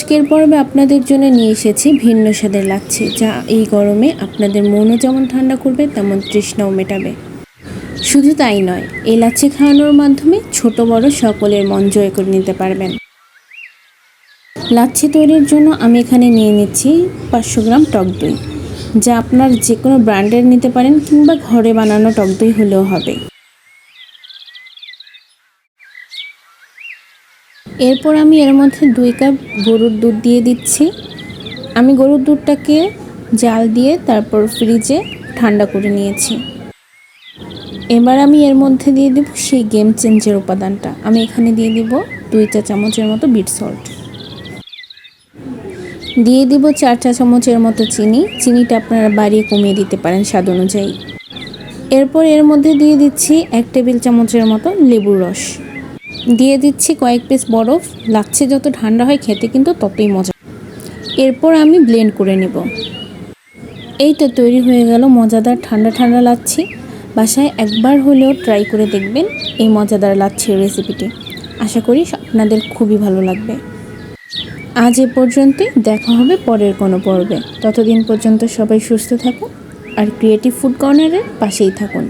আজকের পর্বে আপনাদের জন্য নিয়ে এসেছি ভিন্ন স্বাদের লাচ্ছি, যা এই গরমে আপনাদের মনও যেমন ঠান্ডা করবে তেমন তৃষ্ণাও মেটাবে। শুধু তাই নয়, এই লাচ্ছি খাওয়ানোর মাধ্যমে ছোট বড় সকলের মন জয় করে নিতে পারবেন। লাচ্ছি তৈরির জন্য আমি এখানে নিয়ে নিচ্ছি 500 গ্রাম টক দই, যা আপনার যে কোনো ব্র্যান্ডের নিতে পারেন কিংবা ঘরে বানানো টক দই হলেও হবে। এরপর আমি এর মধ্যে 2 কাপ গরুর দুধ দিয়ে দিচ্ছি। আমি গরুর দুধটাকে জাল দিয়ে তারপর ফ্রিজে ঠান্ডা করে নিয়েছি। এবার আমি এর মধ্যে দিয়ে দেব সেই গেম চেঞ্জের উপাদানটা। আমি এখানে দিয়ে দিব 2 চা চামচের মতো বিট সল্ট, দিয়ে দিব 4 চা চামচের মতো চিনি। চিনিটা আপনারা বাড়িয়ে কমিয়ে দিতে পারেন স্বাদ অনুযায়ী। এরপর এর মধ্যে দিয়ে দিচ্ছি 1 টেবিল চামচের মতো লেবুর রস, দিয়ে দিচ্ছি কয়েক পিস বরফ। লাচ্ছি যত ঠান্ডা হয় খেতে কিন্তু ততই মজা। এরপর আমি ব্লেন্ড করে নেব। এই তো তৈরি হয়ে গেল মজাদার ঠান্ডা ঠান্ডা লাচ্ছি। বাসায় একবার হলেও ট্রাই করে দেখবেন এই মজাদার লাচ্ছির রেসিপিটি। আশা করি আপনাদের খুবই ভালো লাগবে। আজ এ পর্যন্তই, দেখা হবে পরের কোনো পর্বে। ততদিন পর্যন্ত সবাই সুস্থ থাকুন আর ক্রিয়েটিভ ফুড কর্নারের পাশেই থাকুন।